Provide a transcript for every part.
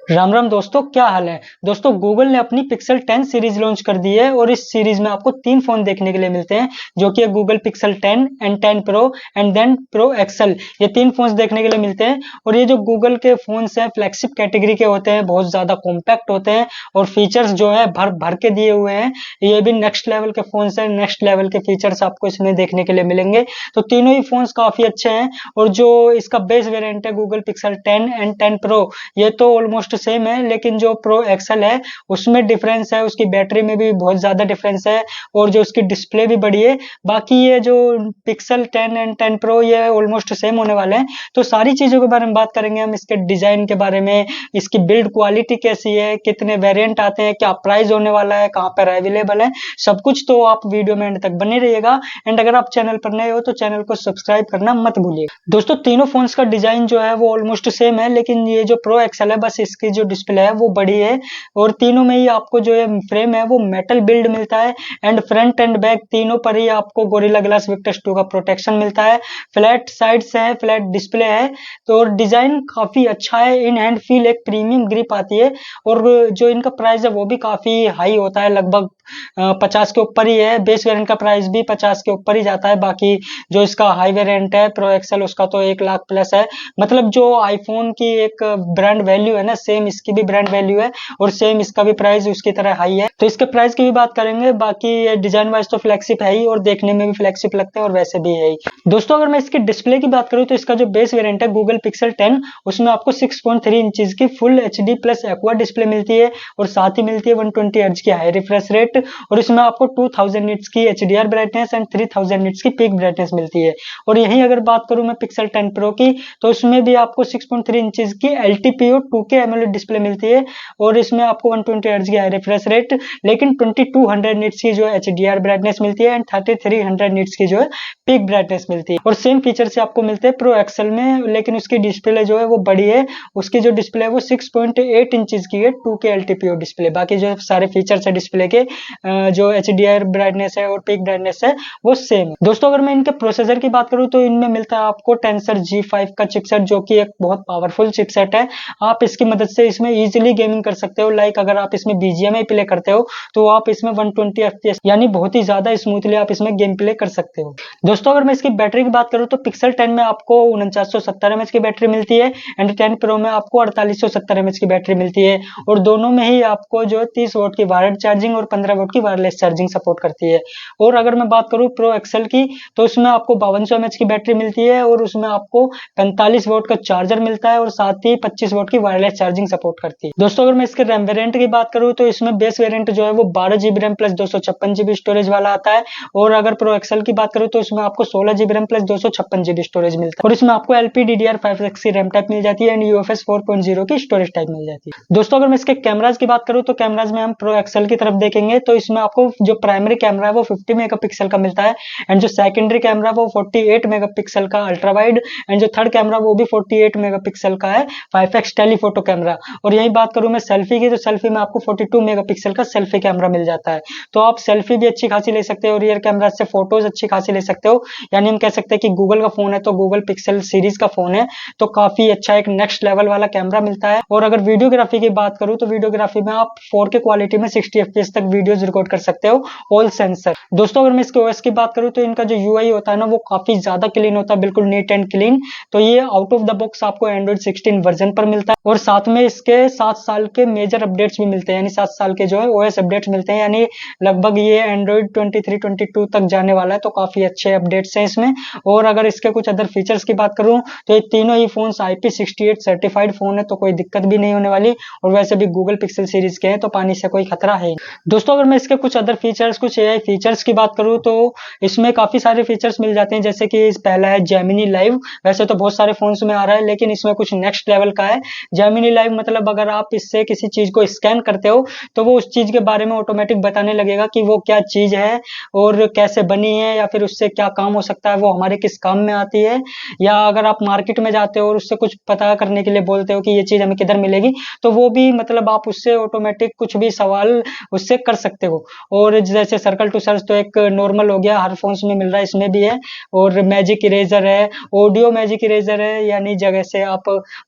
राम राम दोस्तों, क्या हाल है। दोस्तों, गूगल ने अपनी पिक्सल 10 सीरीज लॉन्च कर दी है और इस सीरीज में आपको 3 फोन देखने के लिए मिलते हैं, जो कि है Google Pixel 10 and 10 pro and then pro XL. ये 3 फोन्स देखने के लिए मिलते हैं और ये जो गूगल के फोन्स हैं फ्लैगशिप कैटेगरी के होते हैं, बहुत ज्यादा कॉम्पैक्ट होते हैं और फीचर्स जो है भर भर के दिए हुए हैं। ये भी नेक्स्ट लेवल के फोन्स हैं, नेक्स्ट लेवल के फीचर्स आपको इसमें देखने के लिए मिलेंगे। तो तीनों ही फोन्स काफी अच्छे हैं और जो इसका बेस वेरिएंट है गूगल पिक्सल 10 एंड 10 प्रो, ये तो ऑलमोस्ट सेम है, लेकिन जो प्रो एक्सल है उसमें डिफरेंस है, उसकी बैटरी में भी बहुत ज्यादा डिफरेंस है और जो उसकी डिस्प्ले भी बड़ी है। बाकी ये जो पिक्सल 10 एंड 10 प्रो ये ऑलमोस्ट सेम होने वाले हैं। तो सारी चीजों के बारे में बात करेंगे हम, इसके डिजाइन के बारे में, इसकी बिल्ड क्वालिटी कैसी है, कितने वेरिएंट आते हैं, क्या प्राइस होने वाला है, कहाँ पर अवेलेबल है, सब कुछ। तो आप वीडियो में एंड तक बने रहिएगा एंड अगर आप चैनल पर नए हो तो चैनल को सब्सक्राइब करना मत भूलिएगा। दोस्तों, तीनों फोन्स का डिजाइन जो है वो ऑलमोस्ट सेम है, लेकिन ये जो प्रो एक्सल है बस इसकी जो डिस्प्ले है वो बड़ी है और तीनों में ही आपको जो है फ्रेम है वो मेटल बिल्ड मिलता है एंड फ्रंट एंड बैक तीनों पर ही आपको गोरिल्ला ग्लास विक्टर्स 2 का प्रोटेक्शन मिलता है। फ्लैट साइड्स है, फ्लैट डिस्प्ले है, तो डिजाइन काफी अच्छा है। इन हैंड फील एक प्रीमियम ग्रिप आती है और जो इनका प्राइस है वो भी काफी हाई होता है, लगभग 50 के ऊपर ही है। बेस वेरिएंट का प्राइस भी 50 के ऊपर ही जाता है। बाकी जो इसका हाई वेरिएंट है प्रो एक्सल उसका तो 1 लाख प्लस है। मतलब जो आईफोन की एक ब्रांड वैल्यू है ना, सेम इसकी भी ब्रांड वैल्यू है और सेम इसका भी प्राइस उसकी तरह हाई है। तो इसके प्राइस की भी बात करेंगे। बाकी डिजाइन वाइज तो फ्लैगशिप है ही और देखने में भी फ्लैगशिप लगते हैं और वैसे भी है ही। दोस्तों, अगर मैं इसकी डिस्प्ले की बात करूं तो इसका जो बेस वेरिएंट है गूगल पिक्सल 10 उसमें आपको 6.3 इंचेस की full HD plus aqua display मिलती है और साथ ही मिलती है 120 हर्ट्ज की हाई रिफ्रेश रेट और इसमें आपको 2000 निट्स की एचडीआर ब्राइटनेस एंड 3000 निट्स की पीक ब्राइटनेस मिलती है। और यहीं अगर बात करूं मैं पिक्सल 10 प्रो की, तो इसमें भी आपको 6.3 इंचेस की एलटीपीओ 2K एमोलेड डिस्प्ले मिलती है और इसमें आपको 120 हर्ट्ज की हाई रिफ्रेश रेट, लेकिन 2200 निट्स की जो एचडीआर ब्राइटनेस मिलती है एंड 3300 निट्स की जो है पीक ब्राइटनेस मिलती है। और सेम फीचर से आपको मिलते हैं प्रो एक्सल में, लेकिन उसकी डिस्प्ले जो है वो बड़ी है। उसकी जो डिस्प्ले है वो 6.8 इंचेस की है, 2K एलटीपीओ डिस्प्ले। बाकी जो सारे फीचर्स है डिस्प्ले के, जो एचडीआर ब्राइटनेस है और पीक ब्राइटनेस है वो सेम है। दोस्तों, अगर मैं इनके प्रोसेसर की बात करूं तो इनमें मिलता है आपको टेंसर G5 का चिपसेट, जो कि एक बहुत पावरफुल चिपसेट है। आप इसकी मदद से इसमें इजीली गेमिंग कर सकते हो। लाइक अगर आप इसमें बीजीएमआई प्ले करते हो तो आप इसमें 120 एफपीएस यानी बहुत ही ज्यादा स्मूथली आप इसमें गेम प्ले कर सकते हो। दोस्तों, अगर मैं इसकी बैटरी की बात करूं तो पिक्सल 10 में आपको 4970 mAh की बैटरी मिलती है एंड 10 प्रो में आपको 4870 mAh की बैटरी मिलती है और दोनों में ही आपको जो 30 वोट की वायर्ड चार्जिंग और 15 वोट की वायरलेस चार्जिंग सपोर्ट करती है। और अगर मैं बात करूं प्रो एक्सल की, तो उसमें आपको 5200 mAh की बैटरी मिलती है और उसमें आपको 45 वोट का चार्जर मिलता है और साथ ही 25 वोट की वायरलेस चार्जिंग सपोर्ट करती है। दोस्तों, अगर मैं इसके रैम वेरिएंट की बात करूं तो इसमें बेस वेरिएंट जो है वो 12 GB RAM plus 256 GB storage वाला आता है और अगर प्रो एक्सल की बात करूं तो इसमें आपको 16 GB RAM plus 256 GB storage मिलता है और इसमें आपको LPDDR5X की रैम टाइप मिल जाती है एंड UFS 4.0 की स्टोरेज टाइप मिल जाती है। दोस्तों, अगर मैं इसके कैमराज की बात करूं तो कैमराज में हम प्रो एक्सल की तरफ देखेंगे तो इसमें आपको जो प्राइमरी कैमरा है वो 50 मेगापिक्सल का मिलता है एंड जो सेकेंडरी कैमरा वो 48 मेगापिक्सल का अल्ट्रा वाइड एंड जो थर्ड कैमरा वो भी 48 मेगापिक्सल का है 5X टेलीफोटो कैमरा। और यही बात करूं मैं सेल्फी की, तो सेल्फी में आपको 42 मेगापिक्सल का सेल्फी कैमरा मिल जाता है। तो आप सेल्फी भी अच्छी खासी ले सकते हो और रियर कैमरा से फोटोज अच्छी खासी ले सकते हो। यानी हम कह सकते हैं कि गूगल का फोन है तो गूगल पिक्सल सीरीज का फोन है तो काफी अच्छा एक नेक्स्ट लेवल वाला कैमरा मिलता है। और अगर वीडियोग्राफी की बात करूं तो वीडियोग्राफी में आप 4K क्वालिटी में 60 FPS तक वीडियोज रिकॉर्ड कर सकते हो ऑल सेंसर। दोस्तों, अगर मैं इसके ओएस की बात करूं तो इनका जो यूआई होता है ना वो काफी ज्यादा क्लीन होता है, बिल्कुल नीट एंड क्लीन। तो ये आउट ऑफ द बॉक्स आपको एंड्रॉइड 16 वर्जन पर मिलता है और साथ में इसके 7 साल के मेजर अपडेट्स भी मिलते हैं, यानी 7 साल के जो है ओएस अपडेट्स मिलते हैं, यानी लगभग ये एंड्रॉइड 23 22 तक जाने वाला है। तो काफी अच्छे अपडेट्स हैं इसमें। और अगर इसके कुछ अदर फीचर्स की बात करूं तो ये तीनों ही फोन IP68 सर्टिफाइड फोन है, तो कोई दिक्कत भी नहीं होने वाली और वैसे भी गूगल पिक्सल सीरीज के हैं तो पानी से कोई खतरा है। दोस्तों, अगर मैं इसके कुछ अदर फीचर्स, कुछ एआई फीचर्स की बात करूं तो इसमें काफी सारे फीचर्स मिल जाते हैं, जैसे कि पहला है जेमिनी लाइव। वैसे तो बहुत सारे फोन्स में आ रहा है लेकिन इसमें कुछ नेक्स्ट लेवल का है। जेमिनी लाइव मतलब अगर आप इससे किसी चीज को स्कैन करते हो तो वो उस चीज के बारे में ऑटोमेटिक बताने लगेगा कि वो क्या चीज है और कैसे बनी है या फिर उससे क्या काम हो सकता है, वो हमारे किस काम में आती है। या अगर आप मार्केट में जाते हो और उससे कुछ पता करने के लिए बोलते हो कि ये चीज हमें किधर मिलेगी, तो वो भी मतलब आप उससे ऑटोमेटिक कुछ भी सवाल उससे कर सकते हो। और जैसे सर्कल टू सर्च तो एक नॉर्मल हो गया, हर फोन्स में मिल रहा है, इसमें भी है। और मैजिक इरेजर है, ऑडियो मैजिक इरेजर है, यानी जगह से आप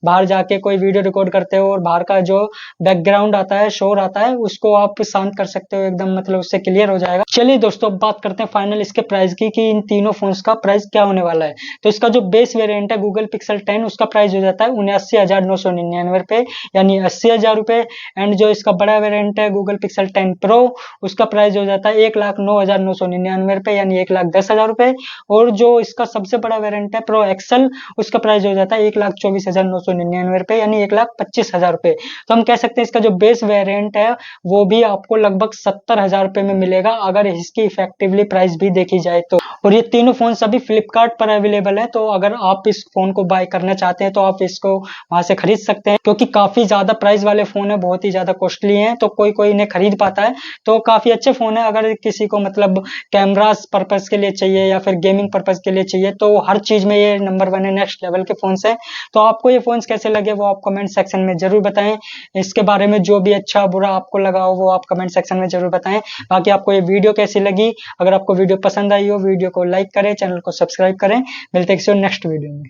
बाहर जाके कोई वीडियो रिकॉर्ड करते हो और बाहर का जो बैकग्राउंड आता है, शोर आता है, उसको आप शांत कर सकते हो एकदम, मतलब उससे क्लियर हो जाएगा। चलिए दोस्तों, अब बात करते हैं फाइनल इसके प्राइस की कि इन तीनों फोन्स का प्राइस क्या होने वाला है। तो इसका जो बेस वेरिएंट है गूगल पिक्सल 10, उसका प्राइस हो जाता है 79,999 रुपए, यानी 80,000 रुपए। एंड जो इसका बड़ा वेरिएंट है गूगल पिक्सल 10 प्रो, उसका प्राइस हो जाता है 1,09,999 रुपए, यानी 1,10,000 रुपए। और जो इसका सबसे बड़ा वेरिएंट है प्रो एक्सल, उसका प्राइस हो जाता है 1,24,999 रुपए, यानी 1,25,000 रुपए। तो हम कह सकते हैं इसका जो बेस वेरिएंट है वो भी आपको लगभग 70,000 रुपए में मिलेगा, अगर इसकी इफेक्टिवली प्राइस भी देखी जाए तो। और ये तीनों फोन अभी फ्लिपकार्ट पर अवेलेबल है, तो अगर आप इस फोन को बाय करना चाहते हैं तो आप इसको वहां से खरीद सकते हैं, क्योंकि काफी ज्यादा प्राइस वाले फोन है, बहुत ही ज्यादा कॉस्टली हैं, तो कोई कोई इन्हें खरीद पाता है। तो काफी अच्छे फोन है, अगर किसी को मतलब कैमरास पर्पज के लिए चाहिए या फिर गेमिंग पर्पज के लिए चाहिए, तो हर चीज में ये नंबर 1 है, नेक्स्ट लेवल के फोन है। तो आपको ये फोन कैसे लगे वो आप कमेंट सेक्शन में जरूर बताएं। इसके बारे में जो भी अच्छा बुरा आपको लगा हो वो आप कमेंट सेक्शन में जरूर बताएं। बाकी आपको ये वीडियो कैसी लगी, अगर आपको वीडियो पसंद आई हो, वीडियो को लाइक करें, चैनल को सब्सक्राइब करें। मिलते हैं किसी नेक्स्ट वीडियो में।